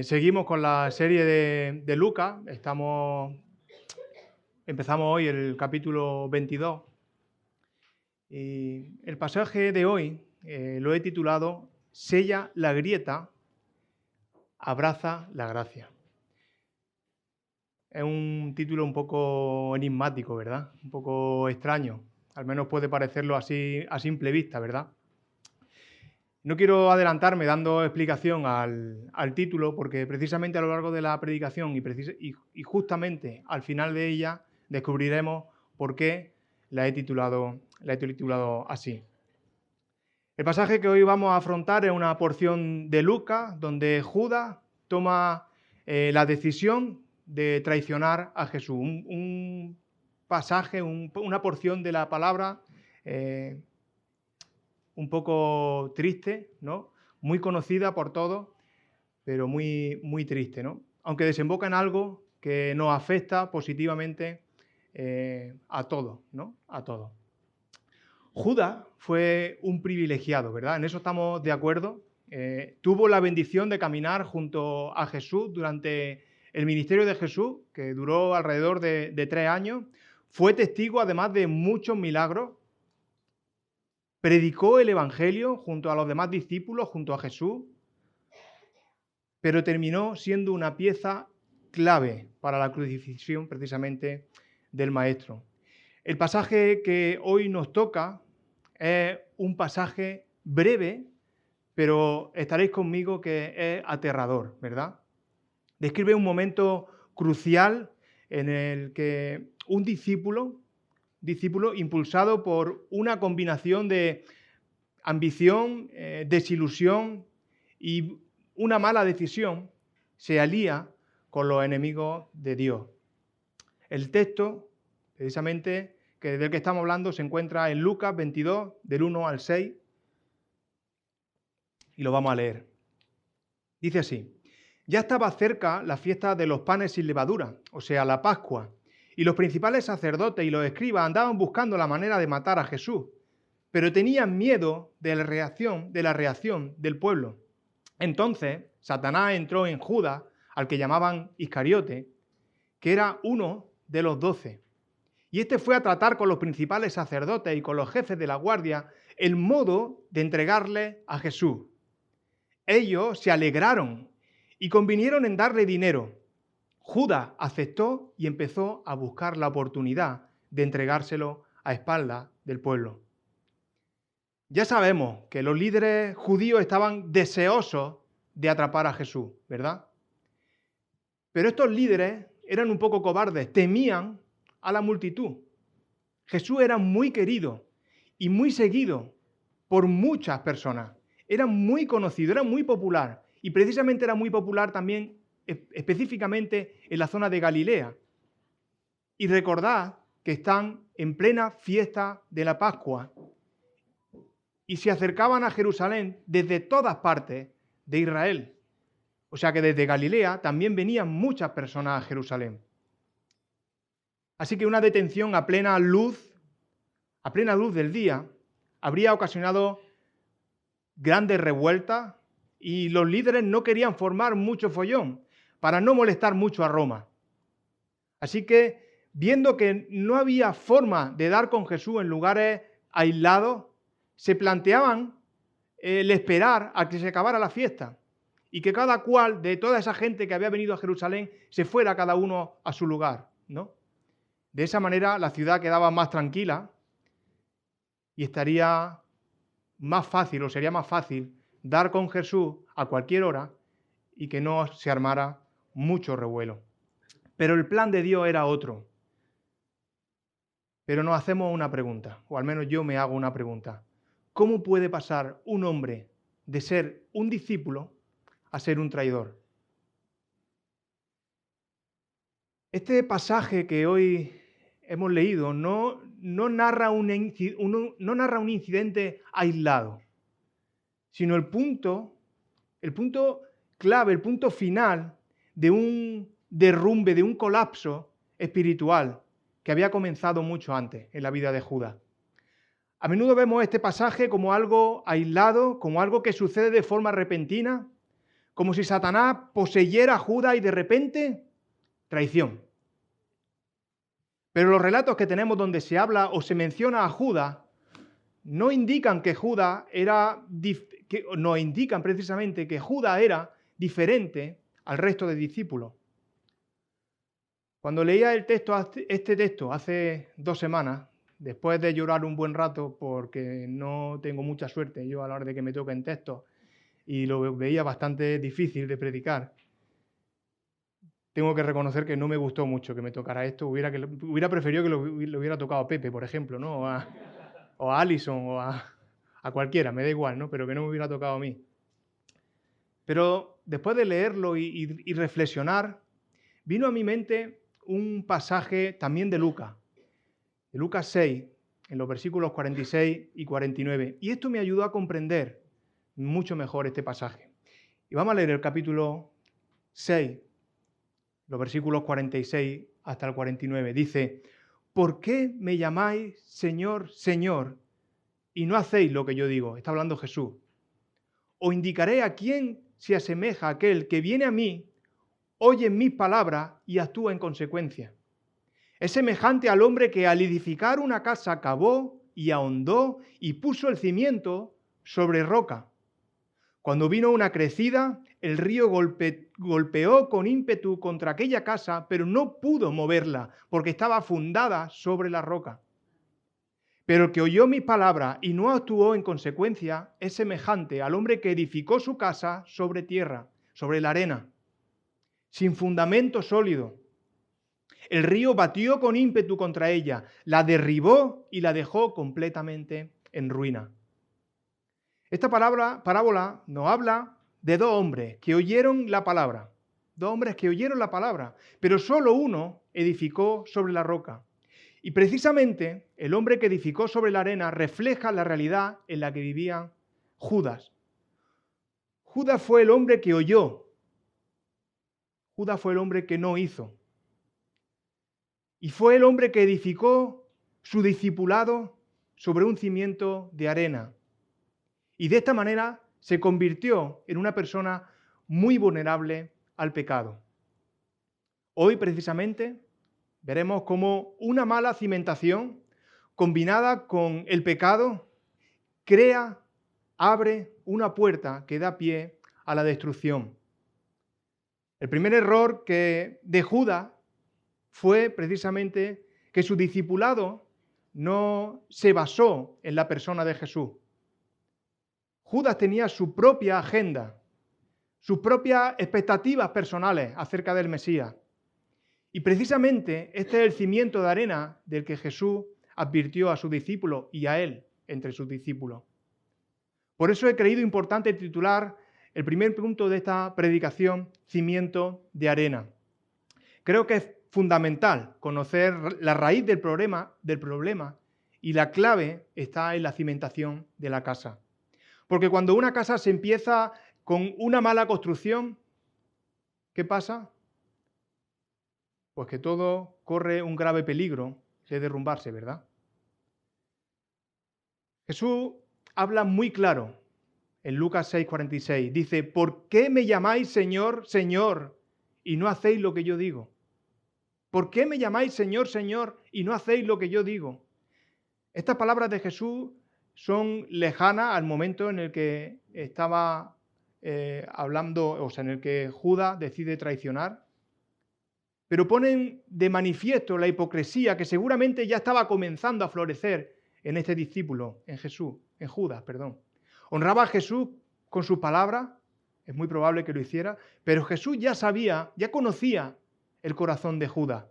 Seguimos con la serie de Lucas. Empezamos hoy el capítulo 22. Y el pasaje de hoy lo he titulado Sella la grieta, abraza la gracia. Es un título un poco enigmático, ¿verdad? Un poco extraño. Al menos puede parecerlo así a simple vista, ¿verdad? No quiero adelantarme dando explicación al título, porque precisamente a lo largo de la predicación y justamente al final de ella descubriremos por qué la he titulado así. El pasaje que hoy vamos a afrontar es una porción de Lucas, donde Judas toma la decisión de traicionar a Jesús. Un pasaje, una porción de la palabra un poco triste, ¿no? Muy conocida por todos, pero muy, muy triste, ¿no? Aunque desemboca en algo que nos afecta positivamente a todos, ¿no? A todos. Judas fue un privilegiado, ¿verdad? En eso estamos de acuerdo. Tuvo la bendición de caminar junto a Jesús durante el ministerio de Jesús, que duró alrededor de 3 años. Fue testigo, además, de muchos milagros. Predicó el Evangelio junto a los demás discípulos, junto a Jesús, pero terminó siendo una pieza clave para la crucifixión precisamente del Maestro. El pasaje que hoy nos toca es un pasaje breve, pero estaréis conmigo que es aterrador, ¿verdad? Describe un momento crucial en el que un discípulo impulsado por una combinación de ambición, desilusión y una mala decisión, se alía con los enemigos de Dios. El texto, precisamente, del que estamos hablando, se encuentra en Lucas 22, del 1 al 6, y lo vamos a leer. Dice así: ya estaba cerca la fiesta de los panes sin levadura, o sea, la Pascua, y los principales sacerdotes y los escribas andaban buscando la manera de matar a Jesús, pero tenían miedo de la reacción del pueblo. Entonces, Satanás entró en Judas, al que llamaban Iscariote, que era uno de los 12. Y este fue a tratar con los principales sacerdotes y con los jefes de la guardia el modo de entregarle a Jesús. Ellos se alegraron y convinieron en darle dinero. Judas aceptó y empezó a buscar la oportunidad de entregárselo a espaldas del pueblo. Ya sabemos que los líderes judíos estaban deseosos de atrapar a Jesús, ¿verdad? Pero estos líderes eran un poco cobardes, temían a la multitud. Jesús era muy querido y muy seguido por muchas personas. Era muy conocido, era muy popular. Y precisamente era muy popular también, específicamente en la zona de Galilea. Y recordad que están en plena fiesta de la Pascua y se acercaban a Jerusalén desde todas partes de Israel. O sea que desde Galilea también venían muchas personas a Jerusalén. Así que una detención a plena luz del día, habría ocasionado grandes revueltas y los líderes no querían formar mucho follón para no molestar mucho a Roma. Así que, viendo que no había forma de dar con Jesús en lugares aislados, se planteaban el esperar a que se acabara la fiesta y que cada cual de toda esa gente que había venido a Jerusalén se fuera cada uno a su lugar, ¿no? De esa manera la ciudad quedaba más tranquila y estaría más fácil o sería más fácil dar con Jesús a cualquier hora y que no se armara mucho revuelo. Pero el plan de Dios era otro. Pero nos hacemos una pregunta, o al menos yo me hago una pregunta. ¿Cómo puede pasar un hombre de ser un discípulo a ser un traidor? Este pasaje que hoy hemos leído no narra un incidente aislado, sino el punto clave, el punto final de un derrumbe, de un colapso espiritual que había comenzado mucho antes en la vida de Judas. A menudo vemos este pasaje como algo aislado, como algo que sucede de forma repentina, como si Satanás poseyera a Judas y de repente, traición. Pero los relatos que tenemos donde se habla o se menciona a Judas no indican que Judas nos indican precisamente que Judas era diferente al resto de discípulos. Cuando leía este texto hace 2 semanas, después de llorar un buen rato porque no tengo mucha suerte yo a la hora de que me toquen textos y lo veía bastante difícil de predicar, tengo que reconocer que no me gustó mucho que me tocara esto. Hubiera preferido que lo hubiera tocado a Pepe, por ejemplo, ¿no? O a Alison o a cualquiera, me da igual, ¿no? Pero que no me hubiera tocado a mí. Pero después de leerlo y reflexionar, vino a mi mente un pasaje también de Lucas 6, en los versículos 46 y 49. Y esto me ayudó a comprender mucho mejor este pasaje. Y vamos a leer el capítulo 6, los versículos 46 hasta el 49. Dice: ¿por qué me llamáis Señor, Señor, y no hacéis lo que yo digo? Está hablando Jesús. Os indicaré a quién se asemeja aquel que viene a mí, oye mis palabras y actúa en consecuencia. Es semejante al hombre que al edificar una casa cavó y ahondó y puso el cimiento sobre roca. Cuando vino una crecida, el río golpeó con ímpetu contra aquella casa, pero no pudo moverla porque estaba fundada sobre la roca. Pero el que oyó mis palabras y no actuó en consecuencia es semejante al hombre que edificó su casa sobre tierra, sobre la arena, sin fundamento sólido. El río batió con ímpetu contra ella, la derribó y la dejó completamente en ruina. Esta parábola nos habla de 2 hombres que oyeron la palabra. 2 hombres que oyeron la palabra, pero solo uno edificó sobre la roca. Y precisamente el hombre que edificó sobre la arena refleja la realidad en la que vivía Judas. Judas fue el hombre que oyó. Judas fue el hombre que no hizo. Y fue el hombre que edificó su discipulado sobre un cimiento de arena. Y de esta manera se convirtió en una persona muy vulnerable al pecado. Hoy, precisamente, veremos cómo una mala cimentación combinada con el pecado abre una puerta que da pie a la destrucción. El primer error de Judas fue precisamente que su discipulado no se basó en la persona de Jesús. Judas tenía su propia agenda, sus propias expectativas personales acerca del Mesías. Y precisamente este es el cimiento de arena del que Jesús advirtió a sus discípulos y a él entre sus discípulos. Por eso he creído importante titular el primer punto de esta predicación, cimiento de arena. Creo que es fundamental conocer la raíz del problema y la clave está en la cimentación de la casa. Porque cuando una casa se empieza con una mala construcción, ¿qué pasa? Pues que todo corre un grave peligro de derrumbarse, ¿verdad? Jesús habla muy claro en Lucas 6:46. Dice: ¿por qué me llamáis Señor, Señor, y no hacéis lo que yo digo? ¿Por qué me llamáis Señor, Señor, y no hacéis lo que yo digo? Estas palabras de Jesús son lejanas al momento en el que estaba hablando, o sea, en el que Judas decide traicionar, pero ponen de manifiesto la hipocresía que seguramente ya estaba comenzando a florecer en este discípulo, en Judas. Honraba a Jesús con sus palabras, es muy probable que lo hiciera, pero Jesús ya conocía el corazón de Judas,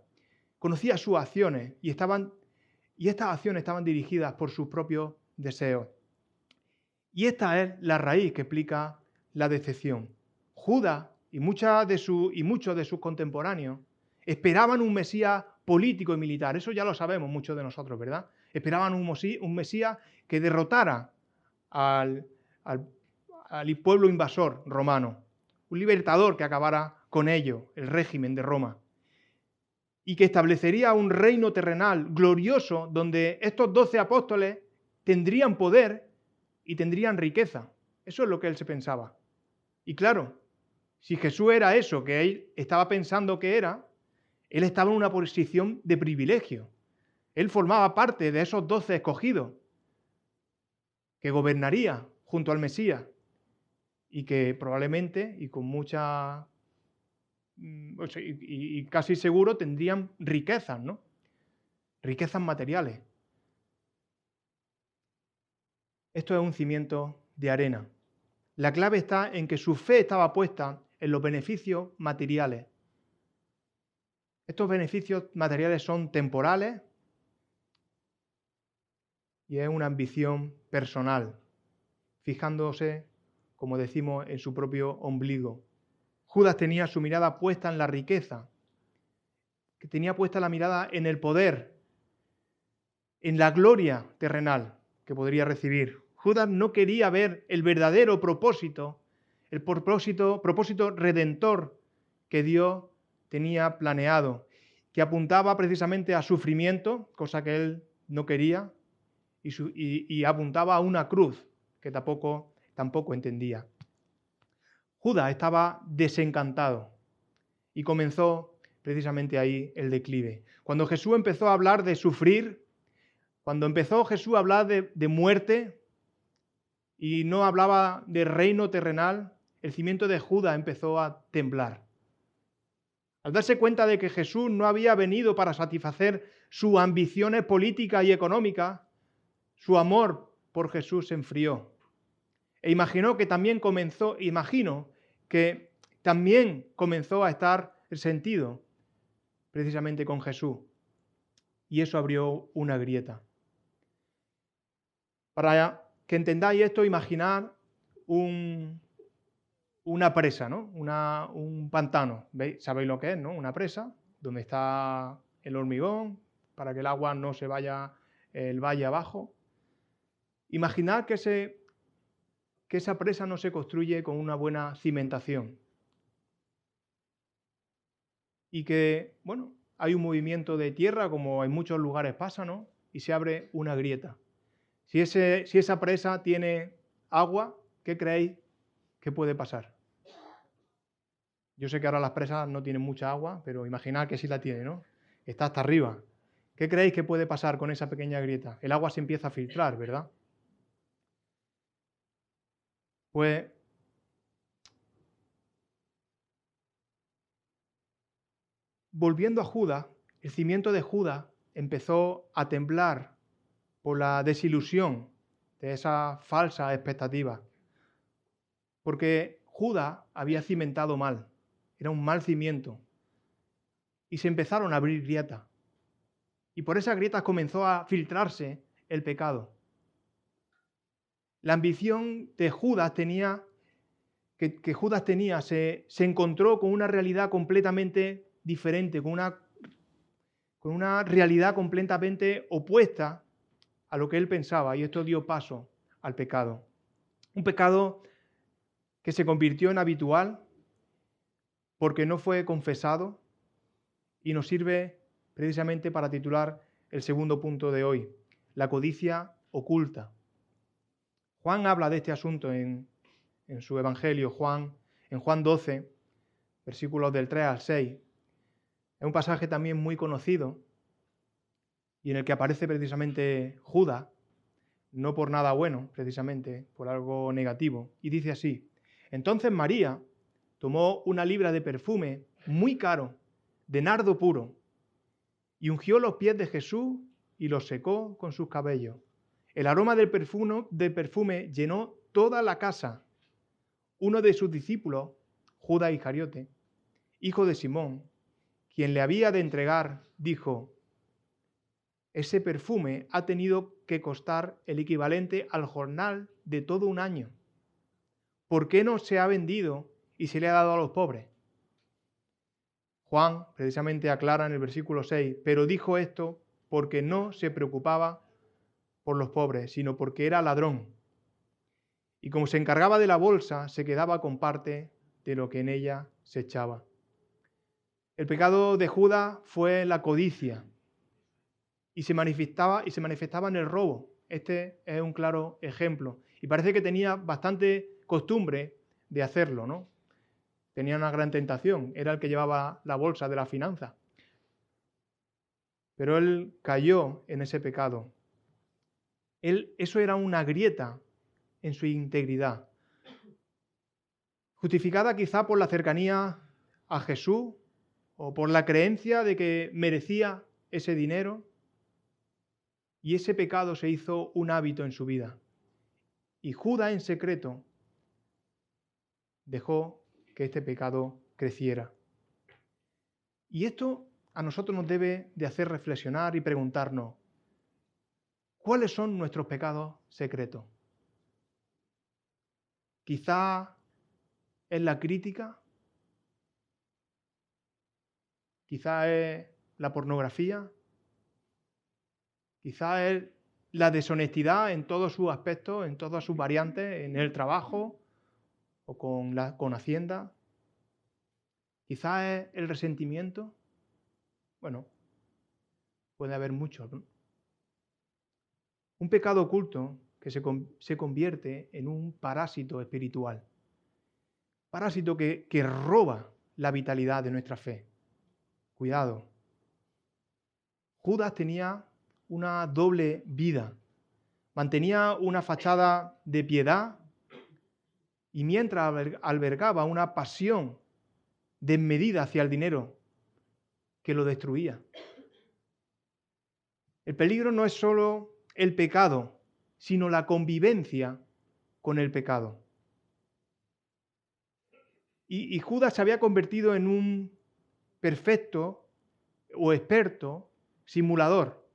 conocía sus acciones y estas acciones estaban dirigidas por sus propios deseos. Y esta es la raíz que explica la decepción. Judas y muchos de sus contemporáneos esperaban un Mesías político y militar. Eso ya lo sabemos muchos de nosotros, ¿verdad? Esperaban un Mesías que derrotara al pueblo invasor romano, un libertador que acabara con ello, el régimen de Roma, y que establecería un reino terrenal glorioso donde estos 12 apóstoles tendrían poder y tendrían riqueza. Eso es lo que él se pensaba. Y claro, Si Jesús era eso que él estaba pensando que era, él estaba en una posición de privilegio. Él formaba parte de esos 12 escogidos que gobernaría junto al Mesías y que probablemente y con mucha y casi seguro tendrían riquezas, ¿no? Riquezas materiales. Esto es un cimiento de arena. La clave está en que su fe estaba puesta en los beneficios materiales. Estos beneficios materiales son temporales y es una ambición personal, fijándose, como decimos, en su propio ombligo. Judas tenía su mirada puesta en la riqueza, que tenía puesta la mirada en el poder, en la gloria terrenal que podría recibir. Judas no quería ver el verdadero propósito, el propósito redentor que Dios tenía planeado, que apuntaba precisamente a sufrimiento, cosa que él no quería, y apuntaba a una cruz que tampoco entendía. Judas estaba desencantado y comenzó precisamente ahí el declive. Cuando Jesús empezó a hablar de sufrir, cuando empezó Jesús a hablar de muerte y no hablaba de reino terrenal, el cimiento de Judas empezó a temblar. Al darse cuenta de que Jesús no había venido para satisfacer sus ambiciones políticas y económicas, su amor por Jesús se enfrió. E imagino que también comenzó a estar resentido precisamente con Jesús. Y eso abrió una grieta. Para que entendáis esto, imaginad una presa, ¿no? Un pantano. ¿Veis? ¿Sabéis lo que es, no? Una presa, donde está el hormigón, para que el agua no se vaya el valle abajo. Imaginad que esa presa no se construye con una buena cimentación. Y que, bueno, hay un movimiento de tierra, como en muchos lugares pasa, ¿no? Y se abre una grieta. Si esa presa tiene agua, ¿qué creéis que puede pasar? Yo sé que ahora las presas no tienen mucha agua, pero imaginad que sí la tiene, ¿no? Está hasta arriba. ¿Qué creéis que puede pasar con esa pequeña grieta? El agua se empieza a filtrar, ¿verdad? Pues volviendo a Judas, el cimiento de Judas empezó a temblar por la desilusión de esa falsa expectativa. Porque Judas había cimentado mal, era un mal cimiento. Y se empezaron a abrir grietas. Y por esas grietas comenzó a filtrarse el pecado. La ambición de Judas que Judas tenía se encontró con una realidad completamente diferente, con una realidad completamente opuesta a lo que él pensaba, y esto dio paso al pecado. Un pecado que se convirtió en habitual porque no fue confesado y nos sirve precisamente para titular el segundo punto de hoy, la codicia oculta. Juan habla de este asunto en su Evangelio, en Juan 12, versículos del 3 al 6. Es un pasaje también muy conocido y en el que aparece precisamente Judas, no por nada bueno, precisamente, por algo negativo. Y dice así: entonces María tomó una libra de perfume muy caro, de nardo puro, y ungió los pies de Jesús y los secó con sus cabellos. El aroma del perfume llenó toda la casa. Uno de sus discípulos, Judas Iscariote, hijo de Simón, quien le había de entregar, dijo: ese perfume ha tenido que costar el equivalente al jornal de todo un año. ¿Por qué no se ha vendido y se le ha dado a los pobres? Juan precisamente aclara en el versículo 6, pero dijo esto porque no se preocupaba por los pobres, sino porque era ladrón. Y como se encargaba de la bolsa, se quedaba con parte de lo que en ella se echaba. El pecado de Judas fue la codicia y se manifestaba en el robo. Este es un claro ejemplo. Y parece que tenía bastante costumbre de hacerlo, ¿no? tenía una gran tentación, era el que llevaba la bolsa de la finanza. Pero él cayó en ese pecado. Eso era una grieta en su integridad, justificada quizá por la cercanía a Jesús o por la creencia de que merecía ese dinero, y ese pecado se hizo un hábito en su vida. Y Judas en secreto dejó que este pecado creciera. Y esto a nosotros nos debe de hacer reflexionar y preguntarnos, ¿cuáles son nuestros pecados secretos? Quizá es la crítica, quizá es la pornografía, quizá es la deshonestidad en todos sus aspectos, en todas sus variantes, en el trabajo o con Hacienda. Quizá es el resentimiento. Bueno, puede haber muchos, ¿no? Un pecado oculto que se convierte en un parásito espiritual. Parásito que roba la vitalidad de nuestra fe. Cuidado. Judas tenía una doble vida. Mantenía una fachada de piedad y mientras albergaba una pasión desmedida hacia el dinero que lo destruía. El peligro no es solo el pecado, sino la convivencia con el pecado. Y Judas se había convertido en un perfecto o experto simulador.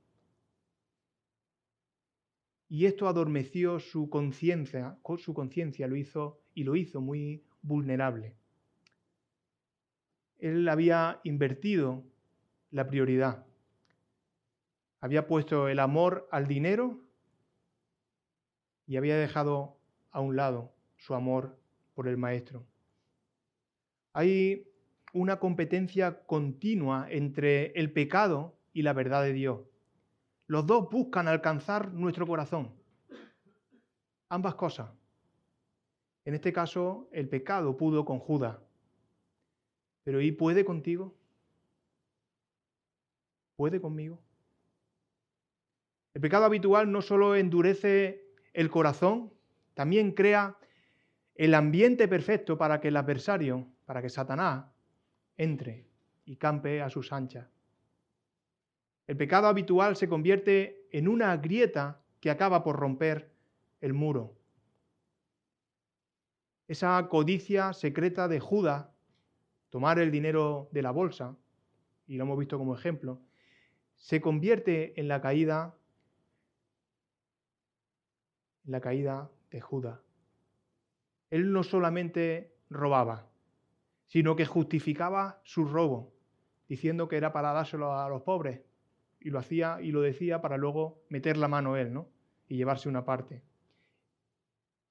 Y esto adormeció su conciencia, lo hizo muy vulnerable. Él había invertido la prioridad. Había puesto el amor al dinero y había dejado a un lado su amor por el Maestro. Hay una competencia continua entre el pecado y la verdad de Dios. Los dos buscan alcanzar nuestro corazón. Ambas cosas. En este caso, el pecado pudo con Judas. Pero ¿y puede contigo? ¿Puede conmigo? El pecado habitual no solo endurece el corazón, también crea el ambiente perfecto para que el adversario, para que Satanás, entre y campe a sus anchas. El pecado habitual se convierte en una grieta que acaba por romper el muro. Esa codicia secreta de Judas, tomar el dinero de la bolsa, y lo hemos visto como ejemplo, se convierte en la caída de Judas. Él no solamente robaba, sino que justificaba su robo, diciendo que era para dárselo a los pobres, y lo hacía y lo decía para luego meter la mano él, ¿no? Y llevarse una parte.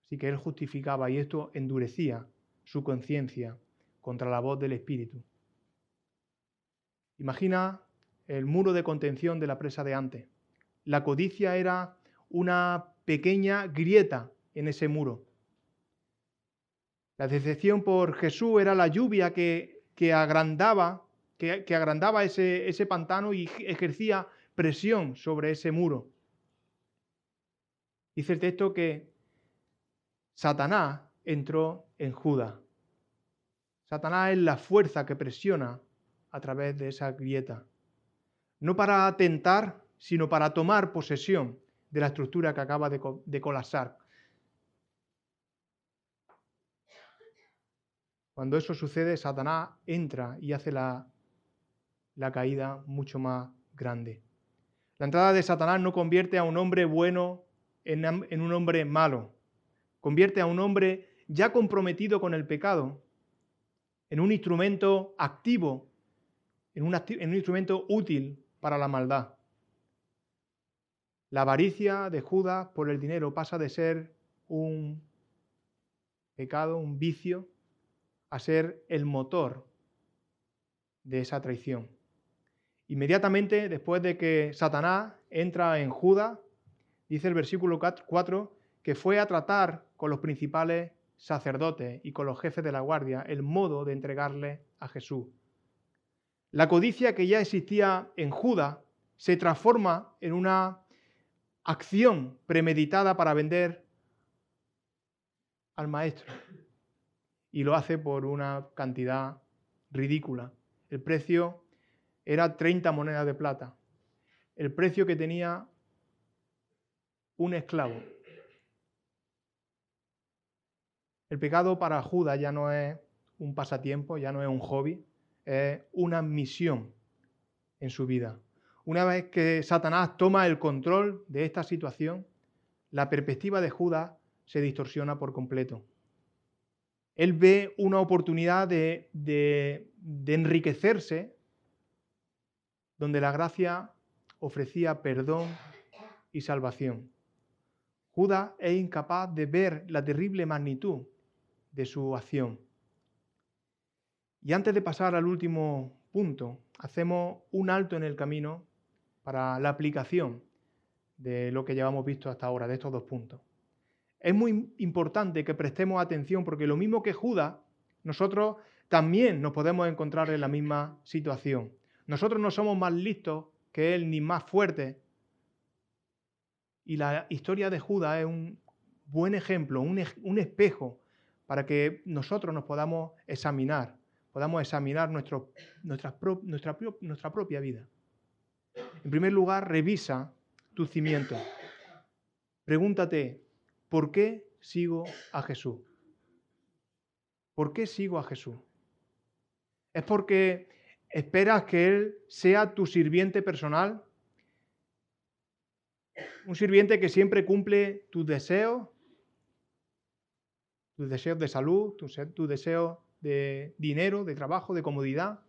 Así que él justificaba y esto endurecía su conciencia contra la voz del Espíritu. Imagina el muro de contención de la presa de antes. La codicia era una pequeña grieta en ese muro. La decepción por Jesús era la lluvia que agrandaba ese pantano y ejercía presión sobre ese muro. Dice el texto que Satanás entró en Judas. Satanás es la fuerza que presiona a través de esa grieta. No para tentar, sino para tomar posesión de la estructura que acaba de colapsar. Cuando eso sucede, Satanás entra y hace la caída mucho más grande. La entrada de Satanás no convierte a un hombre bueno en un hombre malo. Convierte a un hombre ya comprometido con el pecado en un instrumento activo, en un instrumento útil para la maldad. La avaricia de Judas por el dinero pasa de ser un pecado, un vicio, a ser el motor de esa traición. Inmediatamente después de que Satanás entra en Judas, dice el versículo 4, que fue a tratar con los principales sacerdotes y con los jefes de la guardia el modo de entregarle a Jesús. La codicia que ya existía en Judas se transforma en una acción premeditada para vender al maestro y lo hace por una cantidad ridícula. El precio era 30 monedas de plata, el precio que tenía un esclavo. El pecado para Judas ya no es un pasatiempo, ya no es un hobby, es una misión en su vida. Una vez que Satanás toma el control de esta situación, la perspectiva de Judas se distorsiona por completo. Él ve una oportunidad de enriquecerse donde la gracia ofrecía perdón y salvación. Judas es incapaz de ver la terrible magnitud de su acción. Y antes de pasar al último punto, hacemos un alto en el camino para la aplicación de lo que llevamos visto hasta ahora, de estos dos puntos. Es muy importante que prestemos atención porque lo mismo que Judas, nosotros también nos podemos encontrar en la misma situación. Nosotros no somos más listos que él ni más fuertes. Y la historia de Judas es un buen ejemplo, un espejo para que nosotros nos podamos examinar nuestra propia vida. En primer lugar, revisa tus cimientos. Pregúntate, ¿por qué sigo a Jesús? ¿Por qué sigo a Jesús? ¿Es porque esperas que Él sea tu sirviente personal? Un sirviente que siempre cumple tus deseos de salud, tus deseos de dinero, de trabajo, de comodidad.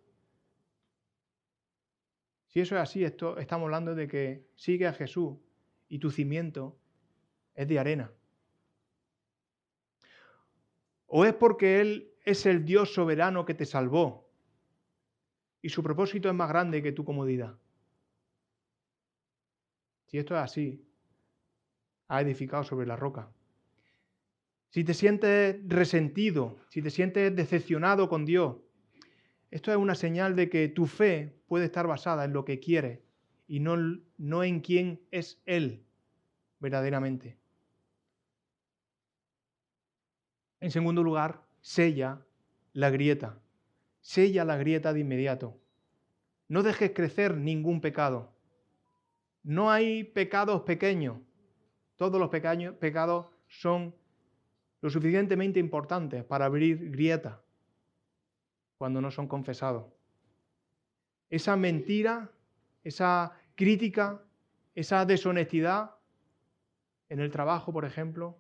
Si eso es así, estamos hablando de que sigue a Jesús y tu cimiento es de arena. ¿O es porque Él es el Dios soberano que te salvó y su propósito es más grande que tu comodidad? Si esto es así, ha edificado sobre la roca. Si te sientes resentido, si te sientes decepcionado con Dios, esto es una señal de que tu fe puede estar basada en lo que quieres y no en quién es Él verdaderamente. En segundo lugar, sella la grieta. Sella la grieta de inmediato. No dejes crecer ningún pecado. No hay pecados pequeños. Todos los pecados son lo suficientemente importantes para abrir grieta cuando no son confesados. Esa mentira, esa crítica, esa deshonestidad en el trabajo, por ejemplo,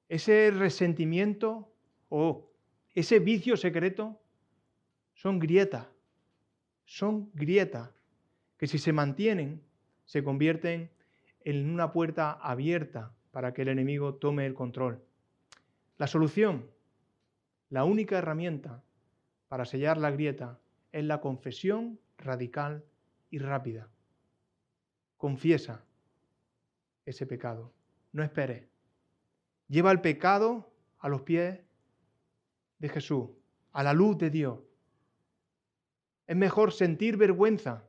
ese resentimiento o ese vicio secreto son grietas que si se mantienen se convierten en una puerta abierta para que el enemigo tome el control. La solución, la única herramienta para sellar la grieta es la confesión radical y rápida. Confiesa ese pecado. No esperes. Lleva el pecado a los pies de Jesús, a la luz de Dios. Es mejor sentir vergüenza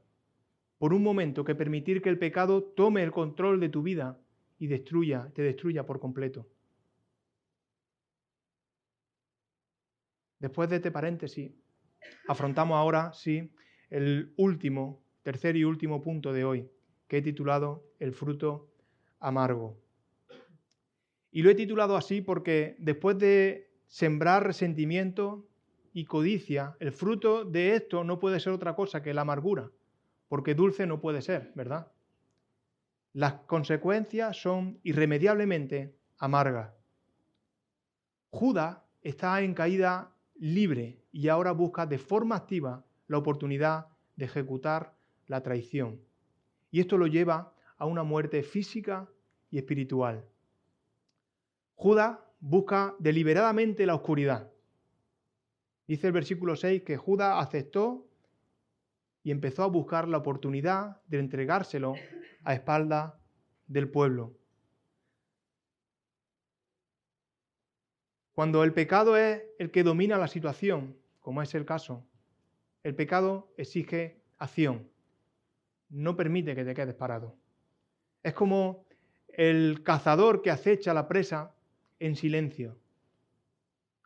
por un momento que permitir que el pecado tome el control de tu vida y te destruya por completo. Después de este paréntesis, afrontamos ahora, sí, el tercer y último punto de hoy, que he titulado El fruto amargo. Y lo he titulado así porque después de sembrar resentimiento y codicia, el fruto de esto no puede ser otra cosa que la amargura, porque dulce no puede ser, ¿verdad? Las consecuencias son irremediablemente amargas. Judas está en caída libre y ahora busca de forma activa la oportunidad de ejecutar la traición. Y esto lo lleva a una muerte física y espiritual. Judas busca deliberadamente la oscuridad. Dice el versículo 6 que Judas aceptó y empezó a buscar la oportunidad de entregárselo a espaldas del pueblo. Cuando el pecado es el que domina la situación, como es el caso, el pecado exige acción, no permite que te quedes parado. Es como el cazador que acecha a la presa en silencio.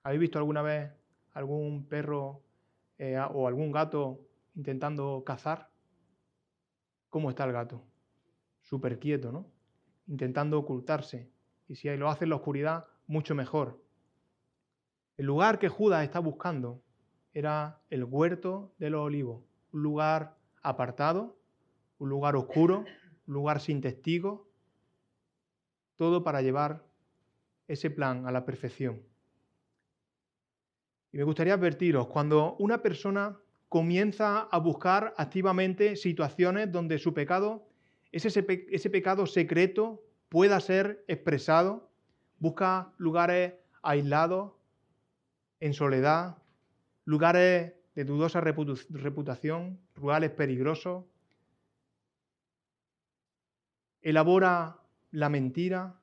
¿Habéis visto alguna vez algún perro o algún gato intentando cazar? ¿Cómo está el gato? Súper quieto, ¿no? Intentando ocultarse. Y si lo hace en la oscuridad, mucho mejor. El lugar que Judas está buscando era el huerto de los olivos, un lugar apartado, un lugar oscuro, un lugar sin testigos, todo para llevar ese plan a la perfección. Y me gustaría advertiros, cuando una persona comienza a buscar activamente situaciones donde su pecado, ese pecado secreto pueda ser expresado, busca lugares aislados, en soledad, lugares de dudosa reputación, lugares peligrosos, elabora la mentira,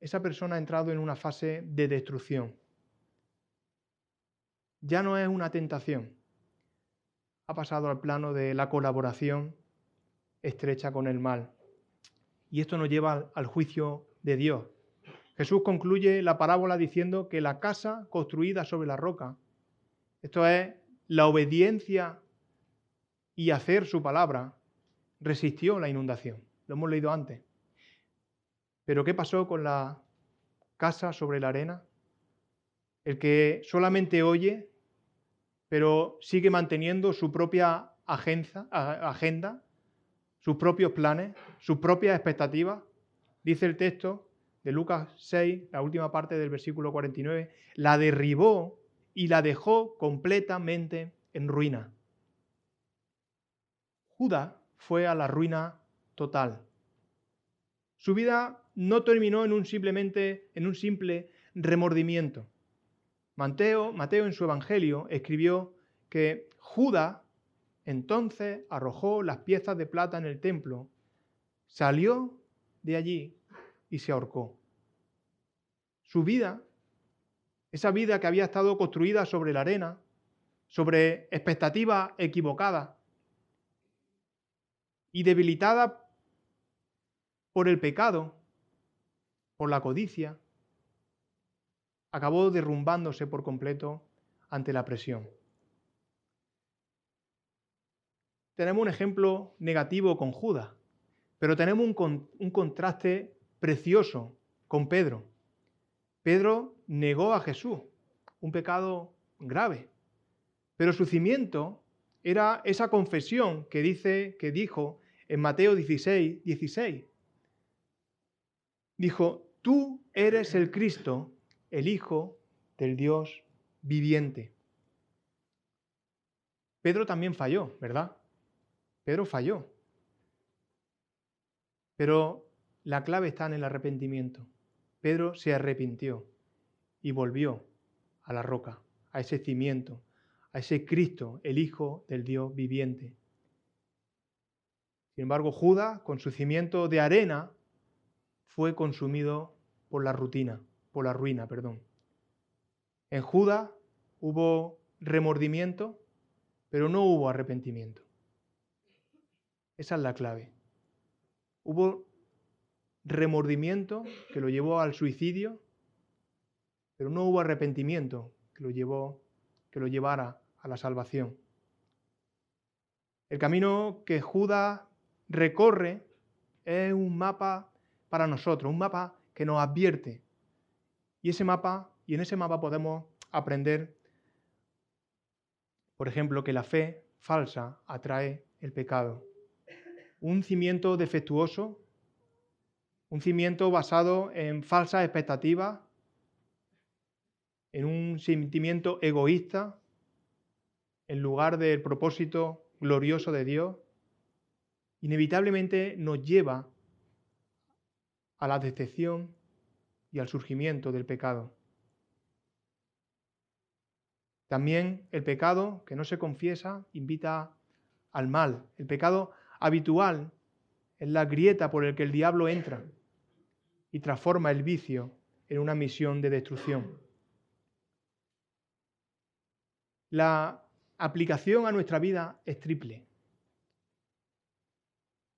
esa persona ha entrado en una fase de destrucción. Ya no es una tentación, ha pasado al plano de la colaboración estrecha con el mal. Y esto nos lleva al juicio de Dios. Jesús concluye la parábola diciendo que la casa construida sobre la roca, esto es la obediencia y hacer su palabra, resistió la inundación. Lo hemos leído antes. Pero ¿qué pasó con la casa sobre la arena? El que solamente oye, pero sigue manteniendo su propia agenda, sus propios planes, sus propias expectativas. Dice el texto de Lucas 6, la última parte del versículo 49, la derribó y la dejó completamente en ruina. Judas fue a la ruina total. Su vida no terminó en un simple remordimiento. Mateo en su evangelio escribió que Judas entonces arrojó las piezas de plata en el templo, salió de allí y se ahorcó. Su vida, esa vida que había estado construida sobre la arena, sobre expectativas equivocadas y debilitada por el pecado, por la codicia, acabó derrumbándose por completo ante la presión. Tenemos un ejemplo negativo con Judas, pero tenemos un contraste precioso con Pedro. Pedro negó a Jesús, un pecado grave, pero su cimiento era esa confesión que dijo en Mateo 16. Dijo, tú eres el Cristo, el Hijo del Dios viviente. Pedro también falló, ¿verdad? Pedro falló. Pero la clave está en el arrepentimiento. Pedro se arrepintió y volvió a la roca, a ese cimiento, a ese Cristo, el Hijo del Dios viviente. Sin embargo, Judas, con su cimiento de arena, fue consumido por la ruina. En Judas hubo remordimiento, pero no hubo arrepentimiento. Esa es la clave. Hubo remordimiento que lo llevó al suicidio, pero no hubo arrepentimiento que lo llevara a la salvación. El camino que Judas recorre es un mapa para nosotros, un mapa que nos advierte. Y en ese mapa podemos aprender, por ejemplo, que la fe falsa atrae el pecado. Un cimiento defectuoso, un cimiento basado en falsas expectativas, en un sentimiento egoísta, en lugar del propósito glorioso de Dios, inevitablemente nos lleva a la decepción y al surgimiento del pecado. También el pecado que no se confiesa invita al mal. El pecado habitual es la grieta por el que el diablo entra y transforma el vicio en una misión de destrucción. La aplicación a nuestra vida es triple.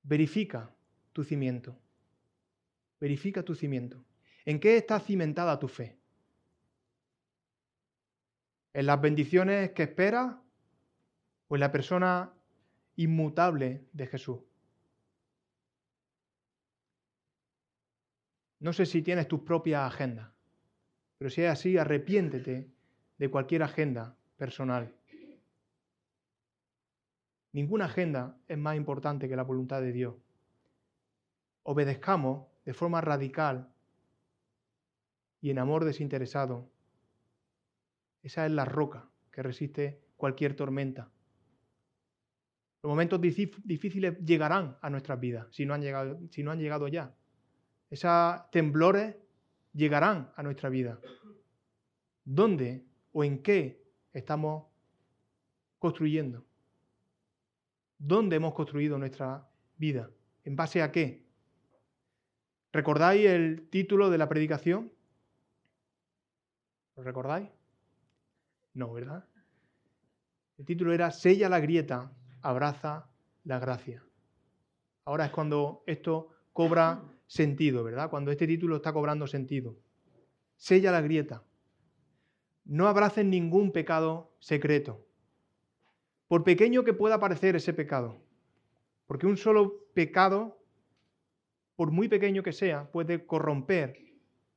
Verifica tu cimiento. Verifica tu cimiento. ¿En qué está cimentada tu fe? ¿En las bendiciones que esperas o en la persona inmutable de Jesús? No sé si tienes tus propias agendas, pero si es así, arrepiéntete de cualquier agenda personal. Ninguna agenda es más importante que la voluntad de Dios. Obedezcamos de forma radical y en amor desinteresado. Esa es la roca que resiste cualquier tormenta. Los momentos difíciles llegarán a nuestras vidas, si no han llegado ya. Esos temblores llegarán a nuestra vida. ¿Dónde o en qué estamos construyendo? ¿Dónde hemos construido nuestra vida? ¿En base a qué? ¿Recordáis el título de la predicación? ¿Lo recordáis? No, ¿verdad? El título era Sella la grieta, abraza la gracia. Ahora es cuando esto cobra sentido, ¿verdad? Cuando este título está cobrando sentido. Sella la grieta. No abraces ningún pecado secreto, por pequeño que pueda parecer ese pecado, porque un solo pecado, por muy pequeño que sea, puede corromper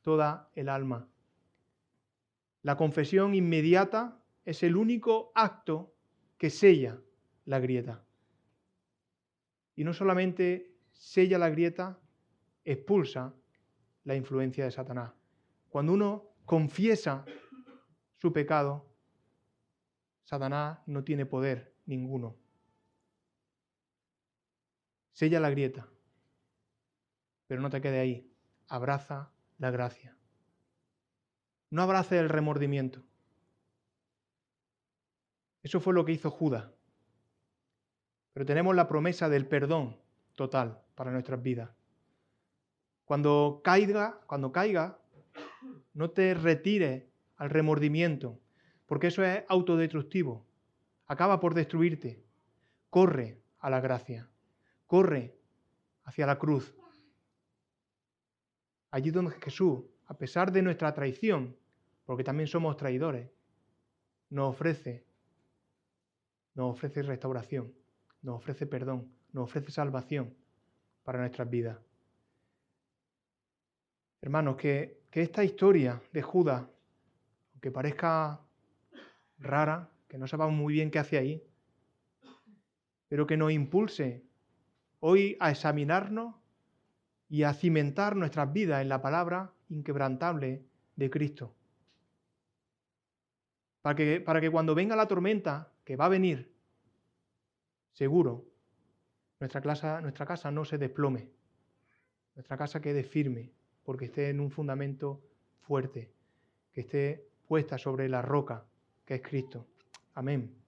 toda el alma. La confesión inmediata es el único acto que sella la grieta. Y no solamente sella la grieta, expulsa la influencia de Satanás. Cuando uno confiesa su pecado, Satanás no tiene poder ninguno. Sella la grieta, pero no te quede ahí. Abraza la gracia. No abraces el remordimiento. Eso fue lo que hizo Judas. Pero tenemos la promesa del perdón total para nuestras vidas. Cuando caiga, no te retires al remordimiento, porque eso es autodestructivo. Acaba por destruirte. Corre a la gracia. Corre hacia la cruz. Allí donde Jesús, a pesar de nuestra traición, porque también somos traidores, nos ofrece restauración, nos ofrece perdón, nos ofrece salvación para nuestras vidas. Hermanos, que esta historia de Judas, aunque parezca rara, que no sepamos muy bien qué hace ahí, pero que nos impulse hoy a examinarnos y a cimentar nuestras vidas en la palabra inquebrantable de Cristo. Para que cuando venga la tormenta, que va a venir, seguro, nuestra casa no se desplome, nuestra casa quede firme, porque esté en un fundamento fuerte, que esté puesta sobre la roca, que es Cristo. Amén.